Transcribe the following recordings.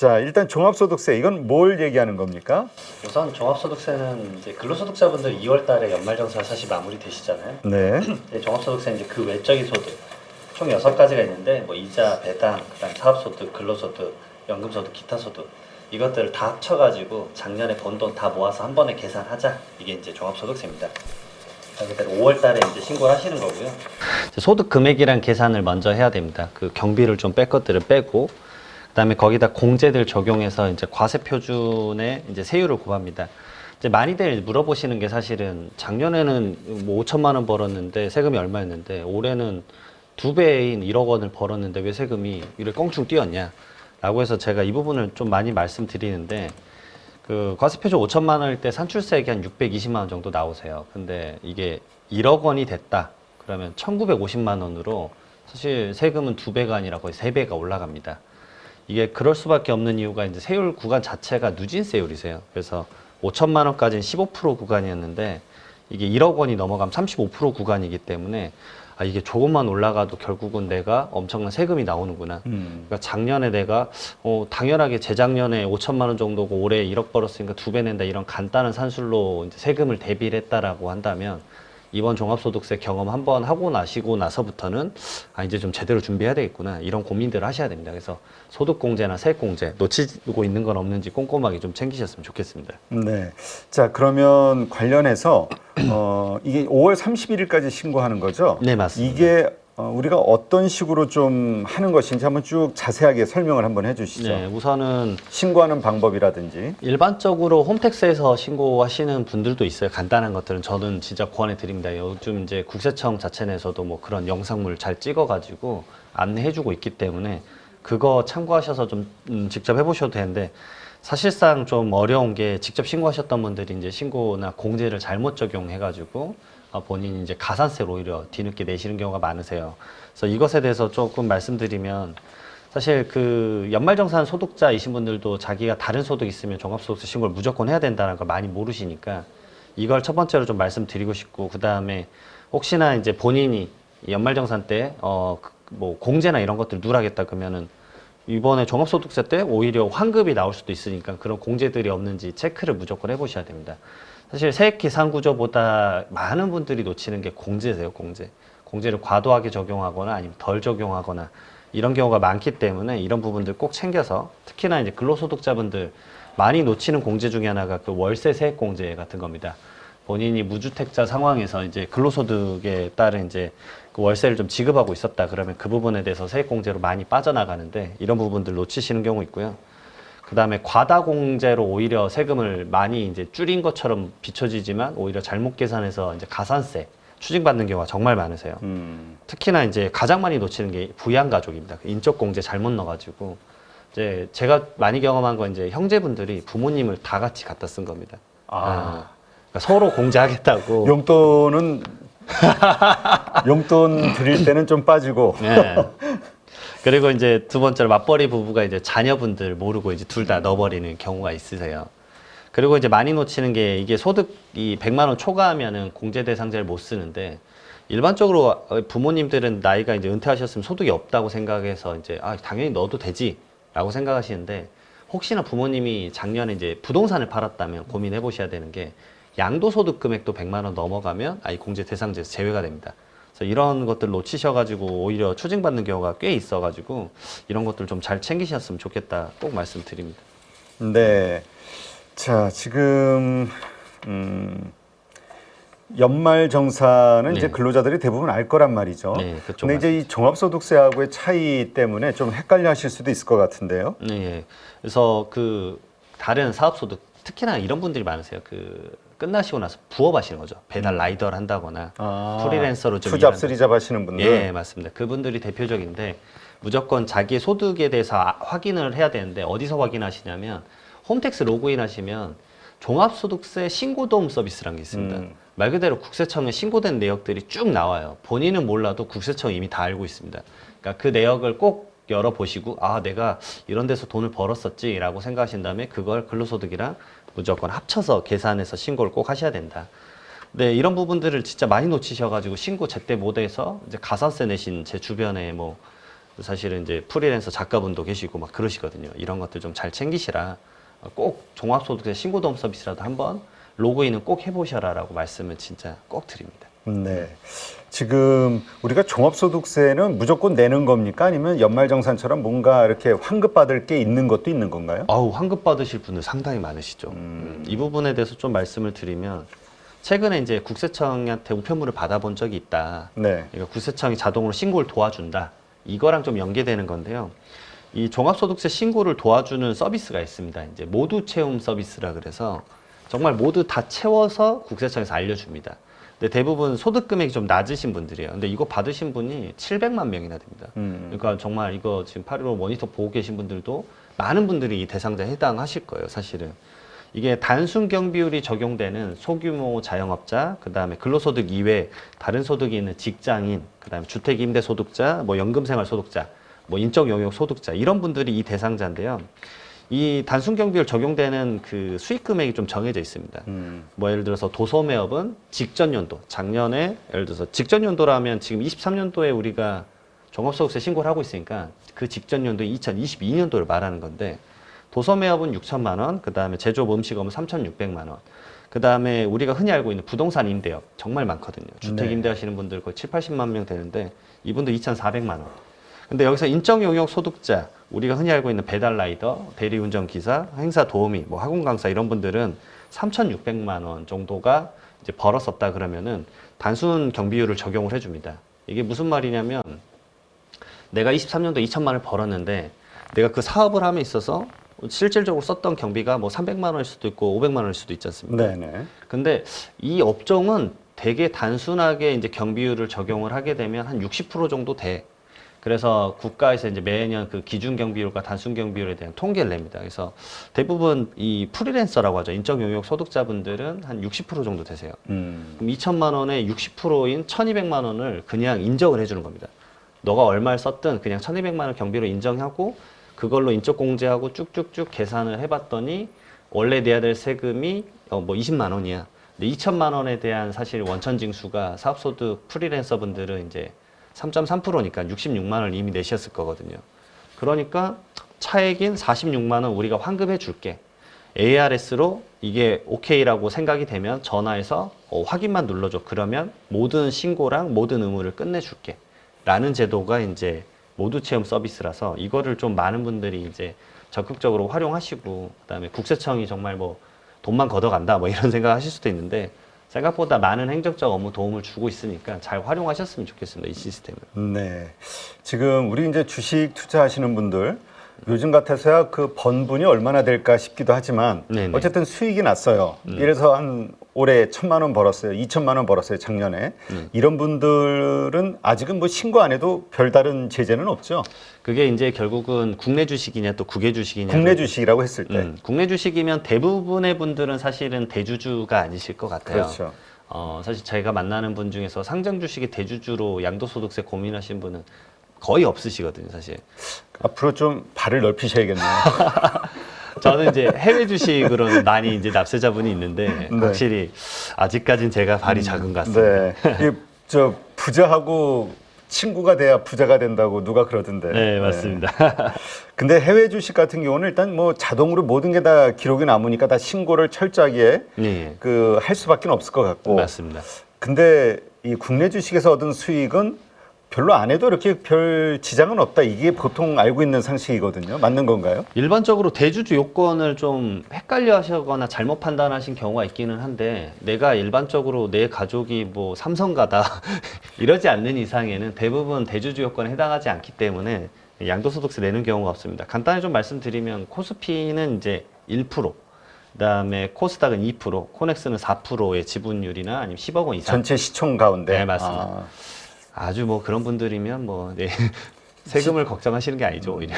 자, 일단 종합소득세 이건 뭘 얘기하는 겁니까? 우선 종합소득세는 이제 근로소득자분들 2월달에 연말정산 사실 마무리되시잖아요. 네. 종합소득세 이제 그 외적인 소득 총 6가지가 있는데 뭐 이자, 배당, 그다음 사업소득, 근로소득, 연금소득, 기타소득 이것들을 다 합쳐가지고 작년에 번 돈 다 모아서 한 번에 계산하자. 이게 이제 종합소득세입니다. 그래서 5월달에 이제 신고를 하시는 거고요. 소득 금액이란 계산을 먼저 해야 됩니다. 그 경비를 좀 뺄 것들을 빼고, 그다음에 거기다 공제들 적용해서 이제 과세 표준의 이제 세율을 곱합니다. 이제 많이들 물어보시는 게 사실은 작년에는 뭐 5천만 원 벌었는데 세금이 얼마였는데 올해는 2배인 1억 원을 벌었는데 왜 세금이 이렇게 껑충 뛰었냐? 라고 해서 제가 이 부분을 좀 많이 말씀드리는데 그 과세표준 5천만 원일 때 산출세액이 한 620만 원 정도 나오세요. 근데 이게 1억 원이 됐다. 그러면 1950만 원으로 사실 세금은 2배가 아니라 거의 3배가 올라갑니다. 이게 그럴 수밖에 없는 이유가 이제 세율 구간 자체가 누진세율이세요. 그래서 5천만 원까지는 15% 구간이었는데 이게 1억 원이 넘어가면 35% 구간이기 때문에 아, 이게 조금만 올라가도 결국은 내가 엄청난 세금이 나오는구나. 그러니까 작년에 내가 당연하게 재작년에 5천만 원 정도고 올해 1억 벌었으니까 2배 낸다 이런 간단한 산술로 이제 세금을 대비를 했다라고 한다면 이번 종합소득세 경험 한번 하고 나시고 나서부터는 아 이제 좀 제대로 준비해야 되겠구나 이런 고민들을 하셔야 됩니다. 그래서 소득공제나 세액공제 놓치고 있는 건 없는지 꼼꼼하게 좀 챙기셨으면 좋겠습니다. 네. 자, 그러면 관련해서 이게 5월 31일까지 신고하는 거죠? 네, 맞습니다. 이게 우리가 어떤 식으로 좀 하는 것인지 한번 쭉 자세하게 설명을 한번 해주시죠. 네, 우선은 신고하는 방법이라든지. 일반적으로 홈택스에서 신고하시는 분들도 있어요. 간단한 것들은 저는 진짜 권해 드립니다. 요즘 이제 국세청 자체 내에서도 뭐 그런 영상물 잘 찍어가지고 안내해주고 있기 때문에 그거 참고하셔서 좀 직접 해보셔도 되는데 사실상 좀 어려운 게 직접 신고하셨던 분들이 이제 신고나 공제를 잘못 적용해가지고 본인이 이제 가산세를 오히려 뒤늦게 내시는 경우가 많으세요. 그래서 이것에 대해서 조금 말씀드리면 사실 그 연말정산 소득자이신 분들도 자기가 다른 소득 있으면 종합소득세 신고를 무조건 해야 된다는 걸 많이 모르시니까 이걸 첫 번째로 좀 말씀드리고 싶고 그 다음에 혹시나 이제 본인이 연말정산 때 뭐 공제나 이런 것들 누락했다 그러면은 이번에 종합소득세 때 오히려 환급이 나올 수도 있으니까 그런 공제들이 없는지 체크를 무조건 해보셔야 됩니다. 사실 세액 계산 구조보다 많은 분들이 놓치는 게 공제세요, 공제. 공제를 과도하게 적용하거나 아니면 덜 적용하거나 이런 경우가 많기 때문에 이런 부분들 꼭 챙겨서 특히나 이제 근로소득자분들 많이 놓치는 공제 중에 하나가 그 월세 세액 공제 같은 겁니다. 본인이 무주택자 상황에서 이제 근로소득에 따른 이제 그 월세를 좀 지급하고 있었다 그러면 그 부분에 대해서 세액 공제로 많이 빠져나가는데 이런 부분들 놓치시는 경우 있고요. 그 다음에 과다 공제로 오히려 세금을 많이 이제 줄인 것처럼 비춰지지만 오히려 잘못 계산해서 이제 가산세 추징받는 경우가 정말 많으세요. 특히나 이제 가장 많이 놓치는 게 부양가족입니다. 인적 공제 잘못 넣어가지고 이제 제가 많이 경험한 건 이제 형제분들이 부모님을 다 같이 갖다 쓴 겁니다. 그러니까 서로 공제하겠다고. 용돈 드릴 때는 좀 빠지고. 네. 그리고 이제 두 번째로 맞벌이 부부가 이제 자녀분들 모르고 이제 둘 다 넣어버리는 경우가 있으세요. 그리고 이제 많이 놓치는 게 이게 소득이 100만 원 초과하면은 공제 대상자를 못 쓰는데 일반적으로 부모님들은 나이가 이제 은퇴하셨으면 소득이 없다고 생각해서 이제 당연히 넣어도 되지라고 생각하시는데 혹시나 부모님이 작년에 이제 부동산을 팔았다면 고민해 보셔야 되는 게 양도소득 금액도 100만 원 넘어가면 이 공제 대상자에서 제외가 됩니다. 그래서 이런 것들 놓치셔가지고 오히려 추징받는 경우가 꽤 있어가지고 이런 것들 좀 잘 챙기셨으면 좋겠다 꼭 말씀드립니다. 네. 자, 지금 연말정산은 네. 이제 근로자들이 대부분 알 거란 말이죠. 네, 그쪽 근데 이제 이 종합소득세하고의 차이 때문에 좀 헷갈려 하실 수도 있을 것 같은데요. 네. 그래서 그 다른 사업소득 특히나 이런 분들이 많으세요. 그 끝나시고 나서 부업하시는 거죠. 배달 라이더를 한다거나 프리랜서로 좀 투잡, 일한다. 쓰리잡 하시는 분들. 예, 맞습니다. 그분들이 대표적인데 무조건 자기의 소득에 대해서 확인을 해야 되는데 어디서 확인하시냐면 홈택스 로그인 하시면 종합소득세 신고도움 서비스라는 게 있습니다. 말 그대로 국세청에 신고된 내역들이 쭉 나와요. 본인은 몰라도 국세청이 이미 다 알고 있습니다. 그러니까 그 내역을 꼭 열어보시고 내가 이런 데서 돈을 벌었었지 라고 생각하신 다음에 그걸 근로소득이랑 무조건 합쳐서 계산해서 신고를 꼭 하셔야 된다. 네, 이런 부분들을 진짜 많이 놓치셔가지고 신고 제때 못해서 이제 가산세 내신 제 주변에 뭐 사실은 이제 프리랜서 작가분도 계시고 막 그러시거든요. 이런 것들 좀 잘 챙기시라. 꼭 종합소득세 신고도움 서비스라도 한번 로그인은 꼭 해보셔라라고 말씀을 진짜 꼭 드립니다. 네. 지금 우리가 종합소득세는 무조건 내는 겁니까? 아니면 연말정산처럼 뭔가 이렇게 환급받을 게 있는 것도 있는 건가요? 아우, 환급 받으실 분들 상당히 많으시죠. 이 부분에 대해서 좀 말씀을 드리면 최근에 이제 국세청한테 우편물을 받아본 적이 있다. 네. 그러니까 국세청이 자동으로 신고를 도와준다. 이거랑 좀 연계되는 건데요. 이 종합소득세 신고를 도와주는 서비스가 있습니다. 이제 모두 채움 서비스라 그래서 정말 모두 다 채워서 국세청에서 알려줍니다. 근데 대부분 소득 금액이 좀 낮으신 분들이에요. 근데 이거 받으신 분이 700만 명이나 됩니다. 그러니까 정말 이거 지금 8.15 모니터 보고 계신 분들도 많은 분들이 이 대상자에 해당하실 거예요, 사실은. 이게 단순 경비율이 적용되는 소규모 자영업자, 그 다음에 근로소득 이외에 다른 소득이 있는 직장인, 그 다음에 주택임대소득자, 뭐 연금생활소득자, 뭐 인적용역소득자 이런 분들이 이 대상자인데요. 이 단순 경비율 적용되는 그 수익 금액이 좀 정해져 있습니다. 뭐 예를 들어서 도소매업은 직전 연도, 작년에 예를 들어서 직전 연도라면 지금 23년도에 우리가 종합소득세 신고를 하고 있으니까 그 직전 연도 2022년도를 말하는 건데 도소매업은 6천만 원, 그 다음에 제조업 음식업은 3,600만 원, 그 다음에 우리가 흔히 알고 있는 부동산 임대업 정말 많거든요. 주택 네. 임대하시는 분들 거의 7, 80만 명 되는데 이분도 2,400만 원. 근데 여기서 인적용역 소득자, 우리가 흔히 알고 있는 배달 라이더, 대리운전 기사, 행사 도우미, 뭐 학원 강사 이런 분들은 3,600만 원 정도가 이제 벌었었다 그러면은 단순 경비율을 적용을 해줍니다. 이게 무슨 말이냐면 내가 23년도 2천만 원을 벌었는데 내가 그 사업을 함에 있어서 실질적으로 썼던 경비가 뭐 300만 원일 수도 있고 500만 원일 수도 있지 않습니까? 네네. 근데 이 업종은 되게 단순하게 이제 경비율을 적용을 하게 되면 한 60% 정도 돼. 그래서 국가에서 이제 매년 그 기준 경비율과 단순 경비율에 대한 통계를 냅니다. 그래서 대부분 이 프리랜서라고 하죠. 인적 용역 소득자분들은 한 60% 정도 되세요. 그럼 2천만 원의 60%인 1,200만 원을 그냥 인정을 해주는 겁니다. 너가 얼마를 썼든 그냥 1,200만 원 경비로 인정하고 그걸로 인적 공제하고 쭉쭉쭉 계산을 해봤더니 원래 내야 될 세금이 뭐 20만 원이야. 근데 2천만 원에 대한 사실 원천 징수가 사업소득 프리랜서 분들은 이제 3.3%니까 66만 원을 이미 내셨을 거거든요. 그러니까 차액인 46만 원 우리가 환급해 줄게. ARS로 이게 오케이라고 생각이 되면 전화해서 확인만 눌러줘. 그러면 모든 신고랑 모든 의무를 끝내줄게. 라는 제도가 이제 모두 채움 서비스라서 이거를 좀 많은 분들이 이제 적극적으로 활용하시고 그다음에 국세청이 정말 뭐 돈만 걷어간다 뭐 이런 생각 하실 수도 있는데 생각보다 많은 행정적 업무 도움을 주고 있으니까 잘 활용하셨으면 좋겠습니다. 이 시스템을. 네. 지금 우리 이제 주식 투자하시는 분들 요즘 같아서야 그 번분이 얼마나 될까 싶기도 하지만 네네. 어쨌든 수익이 났어요. 이래서 한 올해 1,000만 원 벌었어요. 2천만 원 벌었어요. 작년에. 이런 분들은 아직은 뭐 신고 안 해도 별다른 제재는 없죠. 그게 이제 결국은 국내 주식이냐 또 국외 주식이냐. 국내 주식이라고 했을 때. 국내 주식이면 대부분의 분들은 사실은 대주주가 아니실 것 같아요. 그렇죠. 사실 제가 만나는 분 중에서 상장 주식이 대주주로 양도소득세 고민하신 분은 거의 없으시거든요, 사실. 앞으로 좀 발을 넓히셔야겠네요. 저는 이제 해외 주식으로는 많이 이제 납세자분이 있는데 네. 확실히 아직까지는 제가 발이 작은 것 같습니다. 네. 저 부자하고 친구가 돼야 부자가 된다고 누가 그러던데. 네, 맞습니다. 근데 해외 주식 같은 경우는 일단 뭐 자동으로 모든 게 다 기록이 남으니까 다 신고를 철저하게 네, 그 할 수밖에 없을 것 같고. 맞습니다. 근데 이 국내 주식에서 얻은 수익은 별로 안 해도 이렇게 별 지장은 없다. 이게 보통 알고 있는 상식이거든요. 맞는 건가요? 일반적으로 대주주 요건을 좀 헷갈려 하시거나 잘못 판단하신 경우가 있기는 한데 내가 일반적으로 내 가족이 뭐 삼성가다 이러지 않는 이상에는 대부분 대주주 요건에 해당하지 않기 때문에 양도소득세 내는 경우가 없습니다. 간단히 좀 말씀드리면 코스피는 이제 1%, 그다음에 코스닥은 2%, 코넥스는 4%의 지분율이나 아니면 10억 원 이상. 전체 시총 가운데. 네, 맞습니다. 아주 뭐 그런 분들이면 뭐 네. 세금을 걱정하시는 게 아니죠, 오히려.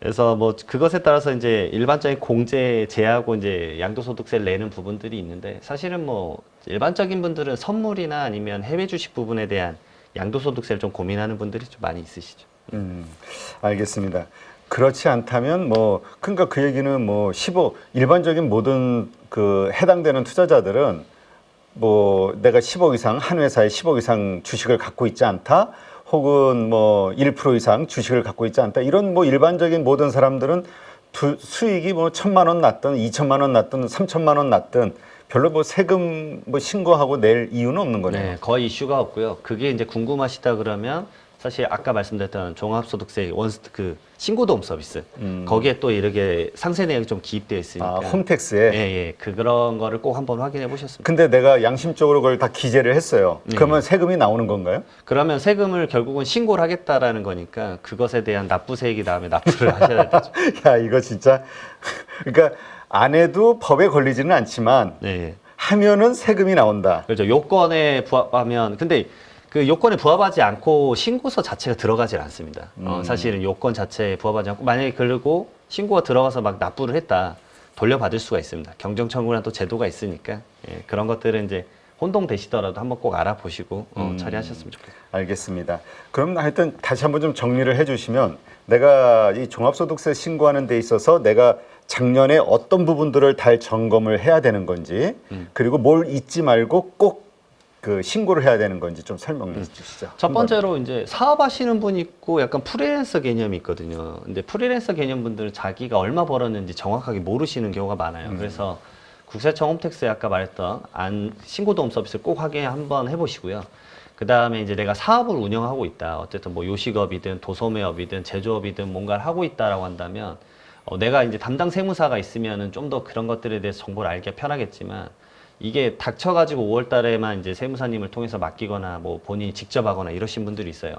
그래서 뭐 그것에 따라서 이제 일반적인 공제 제하고 이제 양도소득세를 내는 부분들이 있는데 사실은 뭐 일반적인 분들은 선물이나 아니면 해외 주식 부분에 대한 양도소득세를 좀 고민하는 분들이 좀 많이 있으시죠. 알겠습니다. 그렇지 않다면 뭐 그러니까 그 얘기는 뭐 15 일반적인 모든 그 해당되는 투자자들은 뭐 내가 10억 이상 한 회사에 10억 이상 주식을 갖고 있지 않다. 혹은 뭐 1% 이상 주식을 갖고 있지 않다. 이런 뭐 일반적인 모든 사람들은 수익이 뭐 1,000만 원 났든 2,000만 원 났든 3,000만 원 났든 별로 뭐 세금 뭐 신고하고 낼 이유는 없는 거네요. 네, 거의 이슈가 없고요. 그게 이제 궁금하시다 그러면 사실 아까 말씀드렸던 종합소득세 그 신고도움 서비스 거기에 또 이렇게 상세 내역이 좀 기입되어 있으니까 홈택스에. 예, 그런 거를 꼭 한번 확인해 보셨습니다. 근데 내가 양심적으로 그걸 다 기재를 했어요. 그러면 세금이 나오는 건가요? 그러면 세금을 결국은 신고를 하겠다라는 거니까 그것에 대한 납부세액이 나오면 납부를 하셔야 되죠. 야, 이거 진짜 그러니까 안 해도 법에 걸리지는 않지만 네. 하면은 세금이 나온다. 그렇죠. 요건에 부합하면 근데 그 요건에 부합하지 않고 신고서 자체가 들어가질 않습니다. 사실은 요건 자체에 부합하지 않고 만약에 그리고 신고가 들어가서 막 납부를 했다 돌려받을 수가 있습니다. 경정청구란 또 제도가 있으니까 예, 그런 것들은 이제 혼동되시더라도 한번 꼭 알아보시고 처리하셨으면 좋겠습니다. 알겠습니다. 그럼 하여튼 다시 한번 좀 정리를 해주시면 내가 이 종합소득세 신고하는 데 있어서 내가 작년에 어떤 부분들을 다 점검을 해야 되는 건지 그리고 뭘 잊지 말고 꼭 그 신고를 해야 되는 건지 좀 설명해 주시죠. 첫 번째로 이제 사업하시는 분이 있고 약간 프리랜서 개념이 있거든요. 근데 프리랜서 개념 분들은 자기가 얼마 벌었는지 정확하게 모르시는 경우가 많아요. 그래서 국세청 홈택스에 아까 말했던 신고도움 서비스를 꼭 확인 한번 해보시고요. 그 다음에 이제 내가 사업을 운영하고 있다. 어쨌든 뭐 요식업이든 도소매업이든 제조업이든 뭔가를 하고 있다라고 한다면 내가 이제 담당 세무사가 있으면은 좀 더 그런 것들에 대해서 정보를 알기가 편하겠지만 이게 닥쳐가지고 5월 달에만 이제 세무사님을 통해서 맡기거나 뭐 본인이 직접 하거나 이러신 분들이 있어요.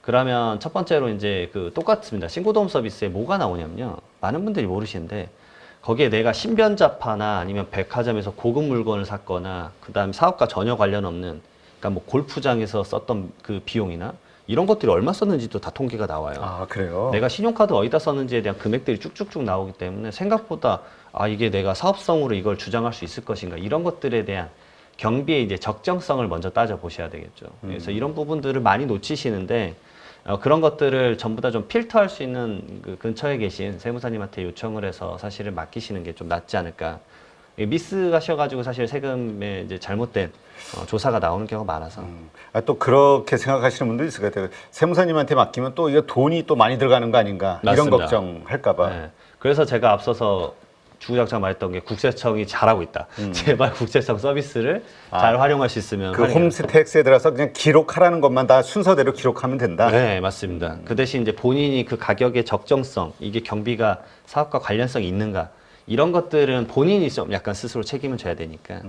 그러면 첫 번째로 이제 그 똑같습니다. 신고도움 서비스에 뭐가 나오냐면요. 많은 분들이 모르시는데 거기에 내가 신변잡화나 아니면 백화점에서 고급 물건을 샀거나 그 다음에 사업과 전혀 관련 없는 그러니까 뭐 골프장에서 썼던 그 비용이나 이런 것들이 얼마 썼는지도 다 통계가 나와요. 아, 그래요? 내가 신용카드 어디다 썼는지에 대한 금액들이 쭉쭉쭉 나오기 때문에 생각보다 이게 내가 사업성으로 이걸 주장할 수 있을 것인가 이런 것들에 대한 경비의 이제 적정성을 먼저 따져 보셔야 되겠죠. 그래서 이런 부분들을 많이 놓치시는데 그런 것들을 전부 다 좀 필터할 수 있는 그 근처에 계신 세무사님한테 요청을 해서 사실을 맡기시는 게 좀 낫지 않을까. 미스하셔가지고 사실 세금에 이제 잘못된 조사가 나오는 경우가 많아서. 또 그렇게 생각하시는 분도 있을 것 같아요. 세무사님한테 맡기면 또 이거 돈이 또 많이 들어가는 거 아닌가 이런 맞습니다. 걱정할까봐. 네. 그래서 제가 앞서서 주구장창 말했던 게 국세청이 잘하고 있다. 제발 국세청 서비스를 잘 활용할 수 있으면 그 홈택스에 들어서 그냥 기록하라는 것만 다 순서대로 기록하면 된다. 네, 맞습니다. 그 대신 이제 본인이 그 가격의 적정성, 이게 경비가 사업과 관련성이 있는가 이런 것들은 본인이 좀 약간 스스로 책임을 져야 되니까.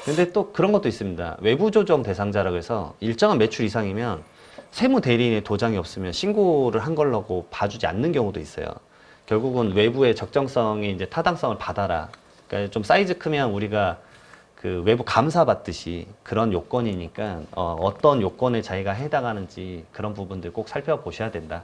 근데 또 그런 것도 있습니다. 외부 조정 대상자라고 해서 일정한 매출 이상이면 세무 대리인의 도장이 없으면 신고를 한 걸로 봐주지 않는 경우도 있어요. 결국은 외부의 적정성이 이제 타당성을 받아라. 그러니까 좀 사이즈 크면 우리가 그 외부 감사 받듯이 그런 요건이니까 어떤 요건에 자기가 해당하는지 그런 부분들 꼭 살펴보셔야 된다.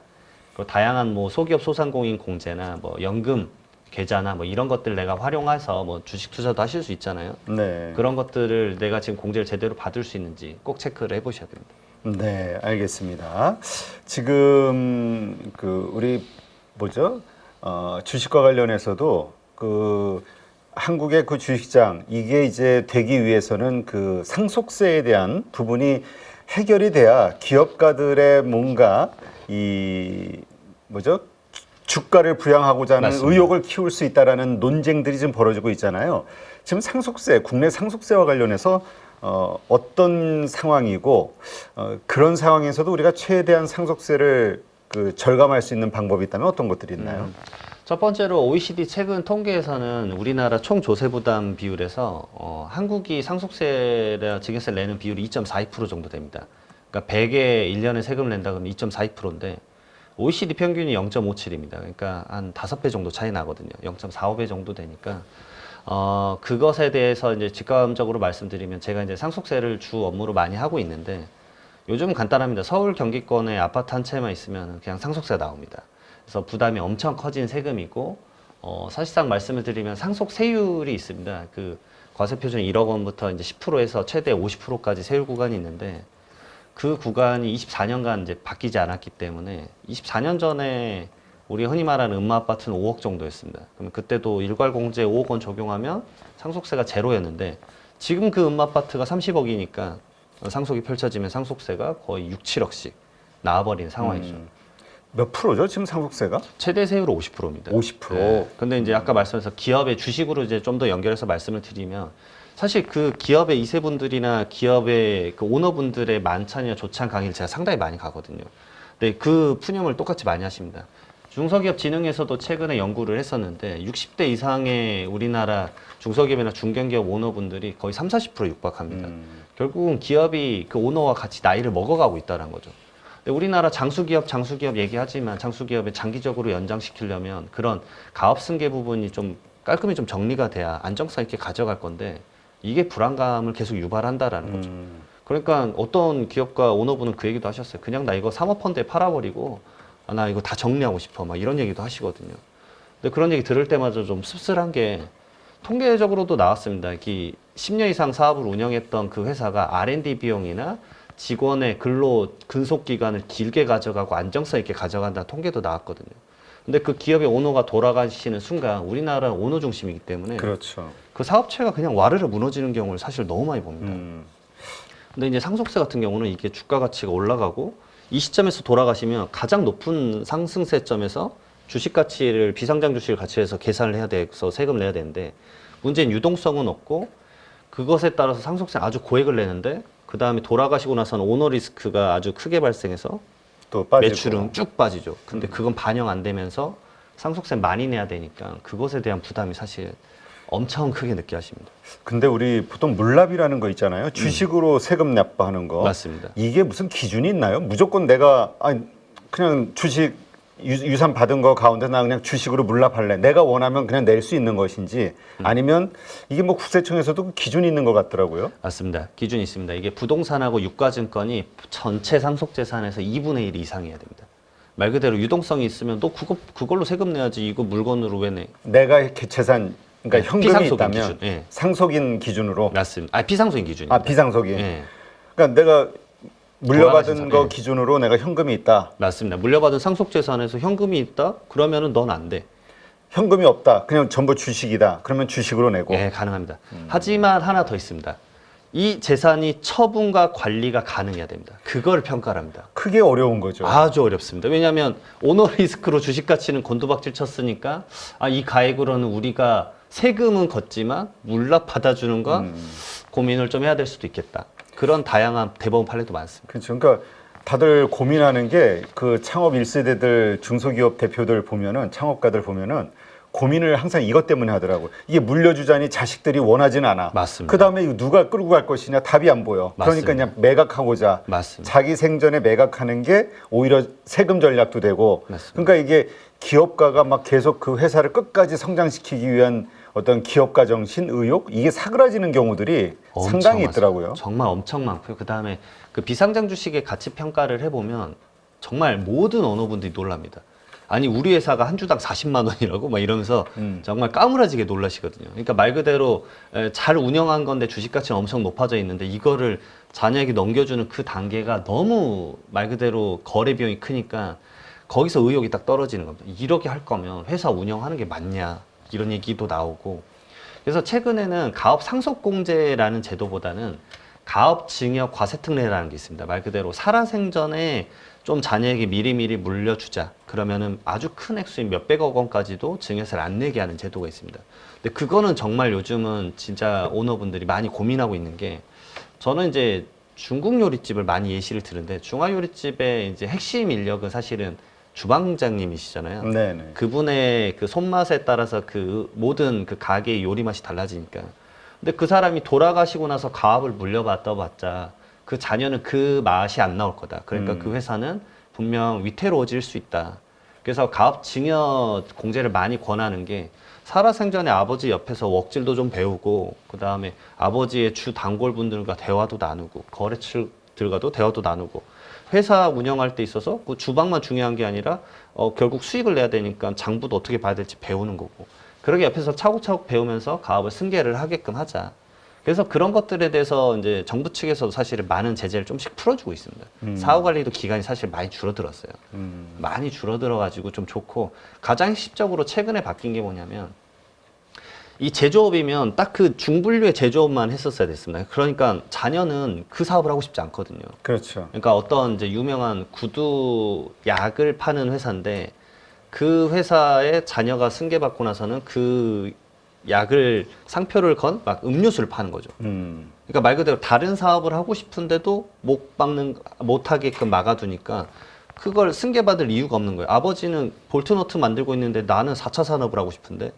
그리고 다양한 뭐 소기업 소상공인 공제나 뭐 연금 계좌나 뭐 이런 것들 내가 활용해서 뭐 주식 투자도 하실 수 있잖아요. 네. 그런 것들을 내가 지금 공제를 제대로 받을 수 있는지 꼭 체크를 해보셔야 됩니다. 네, 알겠습니다. 지금 그 우리 뭐죠? 주식과 관련해서도 그 한국의 그 주식시장 이게 이제 되기 위해서는 그 상속세에 대한 부분이 해결이 돼야 기업가들의 뭔가 이 뭐죠? 주가를 부양하고자 하는 맞습니다. 의욕을 키울 수 있다라는 논쟁들이 지금 벌어지고 있잖아요. 지금 상속세, 국내 상속세와 관련해서 어떤 상황이고 그런 상황에서도 우리가 최대한 상속세를 그 절감할 수 있는 방법이 있다면 어떤 것들이 있나요? 첫 번째로 OECD 최근 통계에서는 우리나라 총 조세 부담 비율에서 한국이 상속세나 증여세를 내는 비율이 2.42% 정도 됩니다. 그러니까 100에 1년에 세금을 낸다 그러면 2.42%인데 OECD 평균이 0.57입니다. 그러니까 한 5배 정도 차이 나거든요. 0.45배 정도 되니까 그것에 대해서 이제 직감적으로 말씀드리면 제가 이제 상속세를 주 업무로 많이 하고 있는데 요즘 간단합니다. 서울 경기권에 아파트 한 채만 있으면 그냥 상속세가 나옵니다. 그래서 부담이 엄청 커진 세금이고 사실상 말씀을 드리면 상속세율이 있습니다. 그 과세표준 1억 원부터 이제 10%에서 최대 50%까지 세율 구간이 있는데 그 구간이 24년간 이제 바뀌지 않았기 때문에 24년 전에 우리 흔히 말하는 음마아파트는 5억 정도였습니다. 그럼 그때도 일괄공제 5억 원 적용하면 상속세가 제로였는데 지금 그 음마아파트가 30억이니까 상속이 펼쳐지면 상속세가 거의 6, 7억씩 나와버리는 상황이죠. 몇 프로죠? 지금 상속세가? 최대 세율은 50%입니다. 50%. 근데 이제 아까 말씀해서 기업의 주식으로 이제 좀 더 연결해서 말씀을 드리면 사실 그 기업의 이세분들이나 기업의 그 오너분들의 만찬이나 조찬 강의를 제가 상당히 많이 가거든요. 근데 그 푸념을 똑같이 많이 하십니다. 중소기업진흥에서도 최근에 연구를 했었는데 60대 이상의 우리나라 중소기업이나 중견기업 오너분들이 거의 30, 40% 육박합니다. 결국은 기업이 그 오너와 같이 나이를 먹어가고 있다는 거죠. 근데 우리나라 장수기업 얘기하지만 장수기업에 장기적으로 연장시키려면 그런 가업 승계 부분이 좀 깔끔히 좀 정리가 돼야 안정성 있게 가져갈 건데 이게 불안감을 계속 유발한다라는 거죠. 그러니까 어떤 기업가 오너분은 그 얘기도 하셨어요. 그냥 나 이거 사모펀드에 팔아버리고 아, 나 이거 다 정리하고 싶어. 막 이런 얘기도 하시거든요. 근데 그런 얘기 들을 때마다 좀 씁쓸한 게 통계적으로도 나왔습니다. 10년 이상 사업을 운영했던 그 회사가 R&D 비용이나 직원의 근속 기간을 길게 가져가고 안정성 있게 가져간다는 통계도 나왔거든요. 근데 그 기업의 오너가 돌아가시는 순간 우리나라는 오너 중심이기 때문에 그렇죠. 그 사업체가 그냥 와르르 무너지는 경우를 사실 너무 많이 봅니다. 근데 이제 상속세 같은 경우는 이게 주가 가치가 올라가고 이 시점에서 돌아가시면 가장 높은 상승세점에서 주식 가치를 비상장 주식을 가치해서 계산을 해야 돼서 세금을 내야 되는데 문제는 유동성은 없고 그것에 따라서 상속세 아주 고액을 내는데 그 다음에 돌아가시고 나서는 오너 리스크가 아주 크게 발생해서 또 빠지고. 매출은 쭉 빠지죠. 근데 그건 반영 안 되면서 상속세 많이 내야 되니까 그것에 대한 부담이 사실 엄청 크게 느껴집니다. 근데 우리 보통 물납이라는 거 있잖아요. 주식으로 세금 납부하는 거. 맞습니다. 이게 무슨 기준이 있나요? 무조건 내가 그냥 주식 유산 받은 거 가운데 나 그냥 주식으로 물납할래. 내가 원하면 그냥 낼 수 있는 것인지 아니면 이게 뭐 국세청에서도 기준이 있는 것 같더라고요. 맞습니다. 기준이 있습니다. 이게 부동산하고 유가증권이 전체 상속재산에서 2분의 1 이상이어야 됩니다. 말 그대로 유동성이 있으면 너 그걸로 세금 내야지 이거 물건으로 왜 내? 내가 재산 그러니까 네, 현금이 비상속인 있다면 기준, 예. 상속인 기준으로. 맞습니다. 비상속인 기준입니다. 비상속인. 예. 그러니까 내가 물려받은 돌아가신 거 예. 기준으로 내가 현금이 있다. 맞습니다. 물려받은 상속재산에서 현금이 있다? 그러면은 넌 안 돼. 현금이 없다. 그냥 전부 주식이다. 그러면 주식으로 내고. 예, 가능합니다. 하지만 하나 더 있습니다. 이 재산이 처분과 관리가 가능해야 됩니다. 그걸 평가를 합니다. 크게 어려운 거죠. 아주 어렵습니다. 왜냐하면 오너 리스크로 주식 가치는 곤두박질 쳤으니까 이 가액으로는 우리가 세금은 걷지만 물납 받아주는 건 고민을 좀 해야 될 수도 있겠다. 그런 다양한 대법원 판례도 많습니다. 그렇죠. 그러니까 다들 고민하는 게 그 창업 1세대들 중소기업 대표들 보면은 창업가들 보면은 고민을 항상 이것 때문에 하더라고요. 이게 물려주자니 자식들이 원하지는 않아. 맞습니다. 그다음에 이거 누가 끌고 갈 것이냐 답이 안 보여. 맞습니다. 그러니까 그냥 매각하고자 맞습니다. 자기 생전에 매각하는 게 오히려 세금 전략도 되고. 맞습니다. 그러니까 이게 기업가가 막 계속 그 회사를 끝까지 성장시키기 위한 어떤 기업가 정신, 의욕 이게 사그라지는 경우들이 엄청 상당히 많습니다. 있더라고요. 정말 엄청 많고요. 그 다음에 그 비상장 주식의 가치 평가를 해보면 정말 모든 언어분들이 놀랍니다. 아니 우리 회사가 한 주당 40만 원이라고 막 이러면서 정말 까무라지게 놀라시거든요. 그러니까 말 그대로 잘 운영한 건데 주식 가치는 엄청 높아져 있는데 이거를 자녀에게 넘겨주는 그 단계가 너무 말 그대로 거래 비용이 크니까 거기서 의욕이 딱 떨어지는 겁니다. 이렇게 할 거면 회사 운영하는 게 맞냐 이런 얘기도 나오고 그래서 최근에는 가업 상속공제라는 제도보다는 가업 증여 과세특례라는 게 있습니다. 말 그대로 살아생전에 좀 자녀에게 미리미리 물려주자. 그러면은 아주 큰 액수인 몇백억 원까지도 증여세를 안 내게 하는 제도가 있습니다. 근데 그거는 정말 요즘은 진짜 오너분들이 많이 고민하고 있는 게 저는 이제 중국 요리집을 많이 예시를 드는데 중화 요리집의 이제 핵심 인력은 사실은 주방장님이시잖아요. 네네. 그분의 그 손맛에 따라서 그 모든 그 가게의 요리 맛이 달라지니까. 근데 그 사람이 돌아가시고 나서 가업을 물려받다 봤자 그 자녀는 그 맛이 안 나올 거다. 그러니까 그 회사는 분명 위태로워질 수 있다. 그래서 가업 증여 공제를 많이 권하는 게 살아생전에 아버지 옆에서 웍질도 좀 배우고 그 다음에 아버지의 주 단골분들과 대화도 나누고 거래처들과도 대화도 나누고 회사 운영할 때 있어서 그 주방만 중요한 게 아니라 결국 수익을 내야 되니까 장부도 어떻게 봐야 될지 배우는 거고 그러게 옆에서 차곡차곡 배우면서 가업을 승계를 하게끔 하자. 그래서 그런 것들에 대해서 이제 정부 측에서도 사실은 많은 제재를 좀씩 풀어주고 있습니다. 사후 관리도 기간이 사실 많이 줄어들었어요. 많이 줄어들어가지고 좀 좋고 가장 핵심적으로 최근에 바뀐 게 뭐냐면 이 제조업이면 딱 그 중분류의 제조업만 했었어야 됐습니다. 그러니까 자녀는 그 사업을 하고 싶지 않거든요. 그렇죠. 그러니까 어떤 이제 유명한 구두 약을 파는 회사인데 그 회사의 자녀가 승계받고 나서는 그 약을 상표를 건 막 음료수를 파는 거죠. 그러니까 말 그대로 다른 사업을 하고 싶은데도 못 하게끔 막아두니까 그걸 승계받을 이유가 없는 거예요. 아버지는 볼트너트 만들고 있는데 나는 4차 산업을 하고 싶은데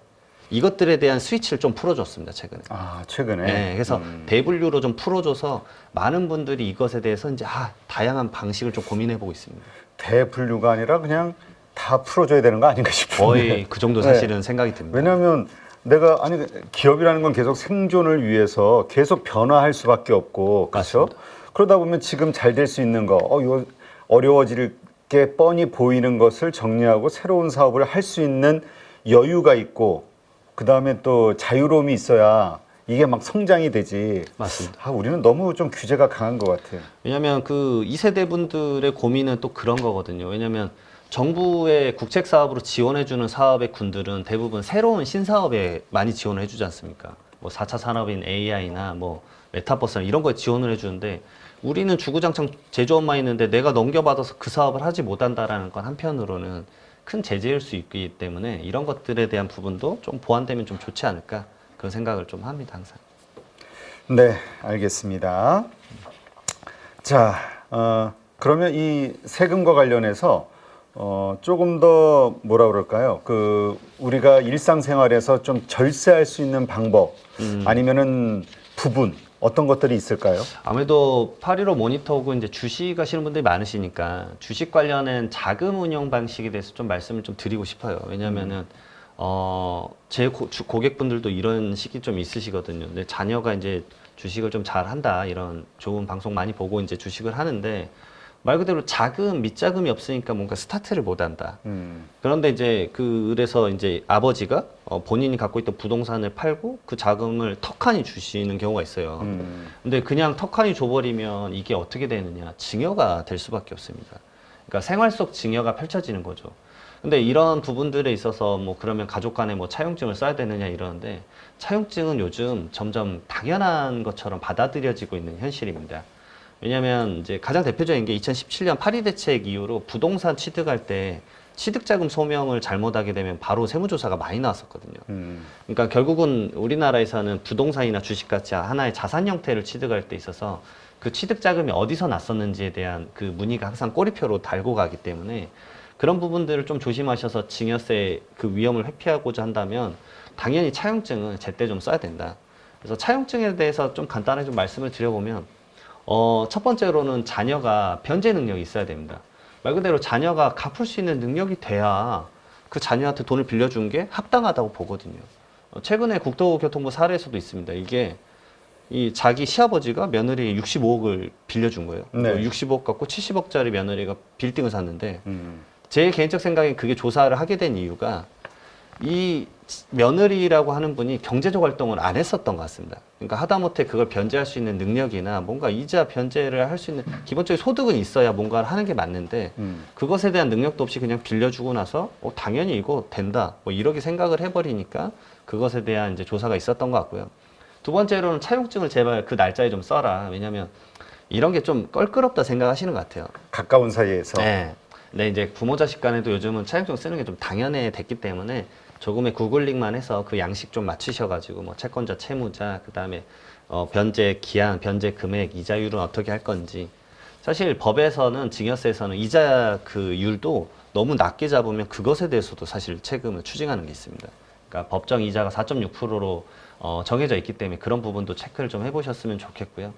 이것들에 대한 스위치를 좀 풀어줬습니다, 최근에. 아, 최근에. 네, 그래서 대분류로 좀 풀어줘서 많은 분들이 이것에 대해서 이제 다양한 방식을 좀 고민해보고 있습니다. 대분류가 아니라 그냥 다 풀어줘야 되는 거 아닌가 싶은데. 거의 그 정도 사실은 생각이 듭니다. 왜냐하면 내가 아니 기업이라는 건 계속 생존을 위해서 계속 변화할 수밖에 없고 그렇죠. 맞습니다. 그러다 보면 지금 잘 될 수 있는 거, 이거 어려워질 게 뻔히 보이는 것을 정리하고 새로운 사업을 할 수 있는 여유가 있고 그 다음에 또 자유로움이 있어야 이게 막 성장이 되지. 맞습니다. 아, 우리는 너무 좀 규제가 강한 것 같아요. 왜냐하면 그 2세대 분들의 고민은 또 그런 거거든요. 왜냐하면 정부의 국책 사업으로 지원해주는 사업의 군들은 대부분 새로운 신사업에 많이 지원을 해주지 않습니까? 뭐 4차 산업인 AI나 뭐 메타버스나 이런 거에 지원을 해주는데 우리는 주구장창 제조업만 있는데 내가 넘겨받아서 그 사업을 하지 못한다라는 건 한편으로는 큰 제재일 수 있기 때문에 이런 것들에 대한 부분도 좀 보완되면 좀 좋지 않을까 그런 생각을 좀 합니다, 항상. 네, 알겠습니다. 자, 그러면 이 세금과 관련해서 조금 더 뭐라 그럴까요? 그 우리가 일상생활에서 좀 절세할 수 있는 방법 아니면은 부분 어떤 것들이 있을까요? 아무래도 815 모니터고 이제 주식 하시는 분들이 많으시니까 주식 관련된 자금 운용 방식에 대해서 좀 말씀을 좀 드리고 싶어요. 왜냐면은 제 고객분들도 이런 시기 좀 있으시거든요. 근데 자녀가 이제 주식을 좀 잘한다 이런 좋은 방송 많이 보고 이제 주식을 하는데 말 그대로 자금, 밑자금이 없으니까 뭔가 스타트를 못 한다. 그런데 이제 그래서 이제 아버지가 본인이 갖고 있던 부동산을 팔고 그 자금을 턱하니 주시는 경우가 있어요. 근데 그냥 턱하니 줘버리면 이게 어떻게 되느냐. 증여가 될 수밖에 없습니다. 그러니까 생활 속 증여가 펼쳐지는 거죠. 근데 이런 부분들에 있어서 뭐 그러면 가족 간에 뭐 차용증을 써야 되느냐 이러는데 차용증은 요즘 점점 당연한 것처럼 받아들여지고 있는 현실입니다. 왜냐하면 이제 가장 대표적인 게 2017년 파리 대책 이후로 부동산 취득할 때 취득자금 소명을 잘못하게 되면 바로 세무조사가 많이 나왔었거든요. 그러니까 결국은 우리나라에서는 부동산이나 주식같이 하나의 자산 형태를 취득할 때 있어서 그 취득자금이 어디서 났었는지에 대한 그 문의가 항상 꼬리표로 달고 가기 때문에 그런 부분들을 좀 조심하셔서 증여세 그 위험을 회피하고자 한다면 당연히 차용증은 제때 좀 써야 된다. 그래서 차용증에 대해서 좀 간단하게 좀 말씀을 드려보면 첫 번째로는 자녀가 변제 능력이 있어야 됩니다. 말 그대로 자녀가 갚을 수 있는 능력이 돼야 그 자녀한테 돈을 빌려준 게 합당하다고 보거든요. 최근에 국토교통부 사례에서도 있습니다. 이게 이 자기 시아버지가 며느리 65억을 빌려준 거예요. 네. 60억 갖고 70억짜리 며느리가 빌딩을 샀는데 제 개인적 생각엔 그게 조사를 하게 된 이유가 이 며느리라고 하는 분이 경제적 활동을 안 했었던 것 같습니다. 그러니까 하다못해 그걸 변제할 수 있는 능력이나 뭔가 이자 변제를 할 수 있는 기본적인 소득은 있어야 뭔가를 하는 게 맞는데 그것에 대한 능력도 없이 그냥 빌려주고 나서 당연히 이거 된다 뭐 이렇게 생각을 해버리니까 그것에 대한 이제 조사가 있었던 것 같고요. 두 번째로는 차용증을 제발 그 날짜에 좀 써라. 왜냐하면 이런 게 좀 껄끄럽다 생각하시는 것 같아요. 가까운 사이에서. 네. 근데 이제 부모 자식 간에도 요즘은 차용증 쓰는 게 좀 당연해졌기 때문에 조금의 구글링만 해서 그 양식 좀 맞추셔가지고 뭐 채권자, 채무자, 그 다음에 변제 기한, 변제 금액, 이자율은 어떻게 할 건지. 사실 법에서는 증여세에서는 이자 그 율도 너무 낮게 잡으면 그것에 대해서도 사실 세금을 추징하는 게 있습니다. 그러니까 법정 이자가 4.6%로 정해져 있기 때문에 그런 부분도 체크를 좀 해보셨으면 좋겠고요.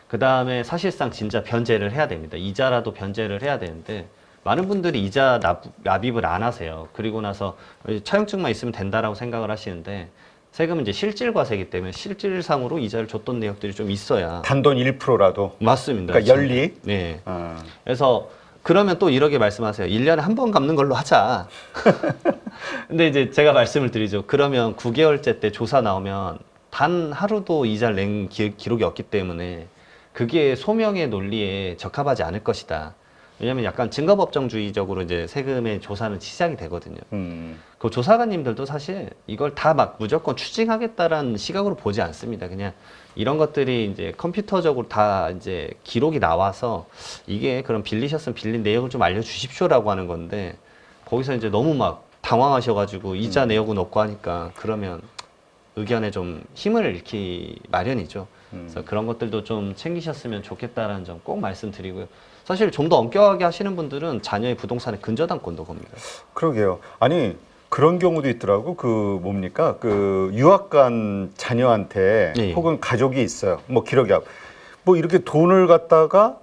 그 다음에 사실상 진짜 변제를 해야 됩니다. 이자라도 변제를 해야 되는데 많은 분들이 이자 납입을 안 하세요. 그리고 나서 차용증만 있으면 된다라고 생각을 하시는데 세금은 이제 실질과세이기 때문에 실질상으로 이자를 줬던 내역들이 좀 있어야 단돈 1%라도. 맞습니다. 그러니까 연리. 네. 그래서 그러면 또 이렇게 말씀하세요. 1년에 한 번 갚는 걸로 하자. 근데 이제 제가 말씀을 드리죠. 그러면 9개월째 때 조사 나오면 단 하루도 이자를 낸 기록이 없기 때문에 그게 소명의 논리에 적합하지 않을 것이다. 왜냐하면 약간 증거법정주의적으로 이제 세금의 조사는 시작이 되거든요. 그 조사관님들도 사실 이걸 다 막 무조건 추징하겠다라는 시각으로 보지 않습니다. 그냥 이런 것들이 이제 컴퓨터적으로 다 이제 기록이 나와서 이게 그럼 빌리셨으면 빌린 내역을 좀 알려주십시오라고 하는 건데 거기서 이제 너무 막 당황하셔가지고 이자 내역은 없고 하니까 그러면 의견에 좀 힘을 잃기 마련이죠. 그래서 그런 것들도 좀 챙기셨으면 좋겠다라는 점 꼭 말씀드리고요. 사실 좀 더 엄격하게 하시는 분들은 자녀의 부동산에 근저당권도 겁니다. 그러게요. 아니 그런 경우도 있더라고. 그 뭡니까? 그 유학 간 자녀한테 예. 혹은 가족이 있어요. 뭐 기록이 뭐 이렇게 돈을 갖다가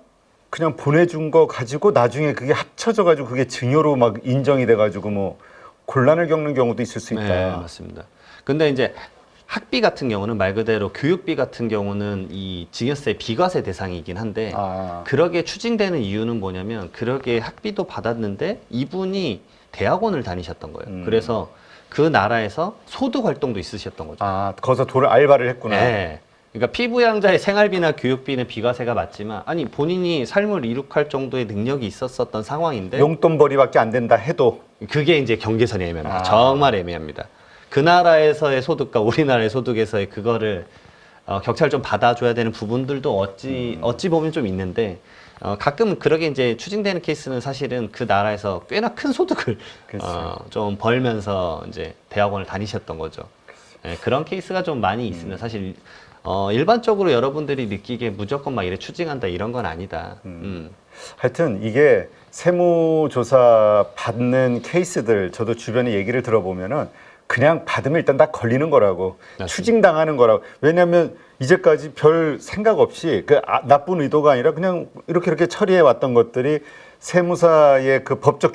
그냥 보내준 거 가지고 나중에 그게 합쳐져 가지고 그게 증여로 막 인정이 돼 가지고 뭐 곤란을 겪는 경우도 있을 수 있다. 네, 맞습니다. 근데 이제 학비 같은 경우는 말 그대로 교육비 같은 경우는 이 증여세 비과세 대상이긴 한데 아. 그러게 추징되는 이유는 뭐냐면 그러게 학비도 받았는데 이분이 대학원을 다니셨던 거예요. 그래서 그 나라에서 소득 활동도 있으셨던 거죠. 아, 거기서 돈을 알바를 했구나. 네. 그러니까 피부양자의 생활비나 교육비는 비과세가 맞지만 아니 본인이 삶을 이룩할 정도의 능력이 있었었던 상황인데 용돈벌이밖에 안 된다 해도 그게 이제 경계선이 애매합니다. 아. 정말 애매합니다. 그 나라에서의 소득과 우리나라의 소득에서의 그거를 격차를 좀 받아줘야 되는 부분들도 어찌 보면 좀 있는데 가끔 그러게 이제 추징되는 케이스는 사실은 그 나라에서 꽤나 큰 소득을 좀 벌면서 이제 대학원을 다니셨던 거죠. 네, 그런 케이스가 좀 많이 있습니다. 사실 일반적으로 여러분들이 느끼기에 무조건 막 이래 추징한다 이런 건 아니다. 하여튼 이게 세무조사 받는 케이스들 저도 주변에 얘기를 들어보면은 그냥 받으면 일단 다 걸리는 거라고. 맞습니다. 추징당하는 거라고. 왜냐하면 이제까지 별 생각 없이 그 나쁜 의도가 아니라 그냥 이렇게 처리해 왔던 것들이 세무사의 그 법적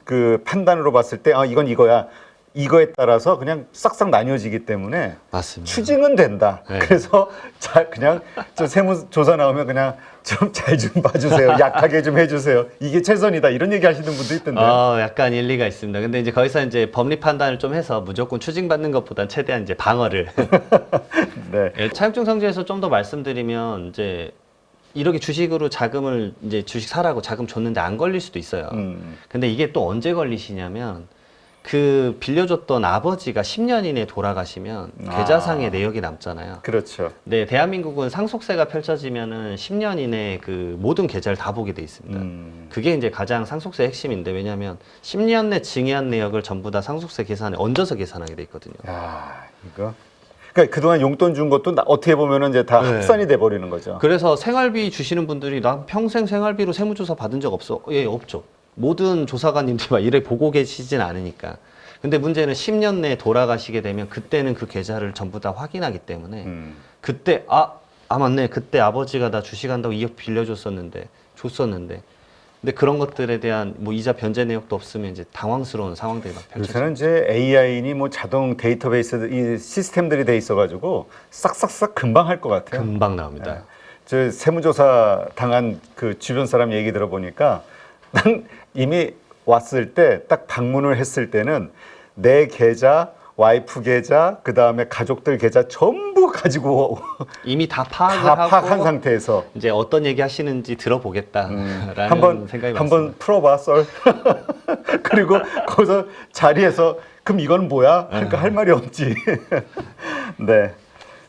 그 판단으로 봤을 때 이건 이거야. 이거에 따라서 그냥 싹싹 나뉘어지기 때문에 맞습니다. 추징은 된다. 네. 그래서 그냥 저 세무조사 나오면 그냥 좀 잘 좀 봐주세요. 약하게 좀 해주세요. 이게 최선이다. 이런 얘기 하시는 분도 있던데. 약간 일리가 있습니다. 근데 이제 거기서 이제 법리 판단을 좀 해서 무조건 추징받는 것보단 최대한 이제 방어를. 네. 차용증 성지에서 좀 더 말씀드리면 이제 이렇게 주식으로 자금을 이제 주식 사라고 자금 줬는데 안 걸릴 수도 있어요. 근데 이게 또 언제 걸리시냐면 그 빌려줬던 아버지가 10년 이내에 돌아가시면 계좌상의 내역이 남잖아요. 그렇죠. 네, 대한민국은 상속세가 펼쳐지면은 10년 이내에 그 모든 계좌를 다 보게 돼 있습니다. 그게 이제 가장 상속세 핵심인데 왜냐하면 10년 내 증여한 내역을 전부 다 상속세 계산에 얹어서 계산하게 돼 있거든요. 야, 이거. 그러니까 그동안 용돈 준 것도 어떻게 보면은 이제 다 합산이 돼 버리는 거죠. 그래서 생활비 주시는 분들이 나 평생 생활비로 세무조사 받은 적 없어. 예, 없죠. 모든 조사관님들이 막 이래 보고 계시진 않으니까. 근데 문제는 10년 내에 돌아가시게 되면 그때는 그 계좌를 전부 다 확인하기 때문에 그때 맞네. 그때 아버지가 나 주식한다고 2억 빌려줬었는데 줬었는데 근데 그런 것들에 대한 뭐 이자 변제 내역도 없으면 이제 당황스러운 상황들이 막 펼쳐져요. 요새는 이제 AI니 뭐 자동 데이터베이스 이 시스템들이 돼 있어가지고 싹싹싹 금방 할 것 같아요. 금방 나옵니다. 네. 저 세무조사 당한 그 주변 사람 얘기 들어보니까 난 이미 왔을 때 딱 방문을 했을 때는 내 계좌, 와이프 계좌, 그 다음에 가족들 계좌 전부 가지고 이미 다 파악을 다 하고 파악한 상태에서 이제 어떤 얘기 하시는지 들어보겠다라는 생각이 한번 많습니다. 풀어봐 썰. 그리고 거기서 자리에서 그럼 이건 뭐야? 그러니까 할 말이 없지. 네.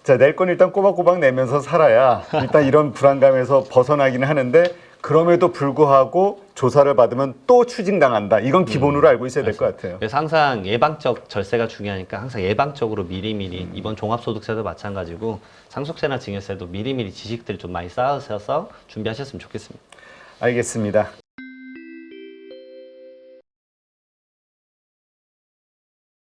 자, 낼 건 일단 꼬박꼬박 내면서 살아야 일단 이런 불안감에서 벗어나기는 하는데 그럼에도 불구하고 조사를 받으면 또 추징당한다. 이건 기본으로 알고 있어야 될 것 같아요. 그래서 항상 예방적 절세가 중요하니까 항상 예방적으로 미리미리 이번 종합소득세도 마찬가지고 상속세나 증여세도 미리미리 지식들 좀 많이 쌓으셔서 준비하셨으면 좋겠습니다. 알겠습니다.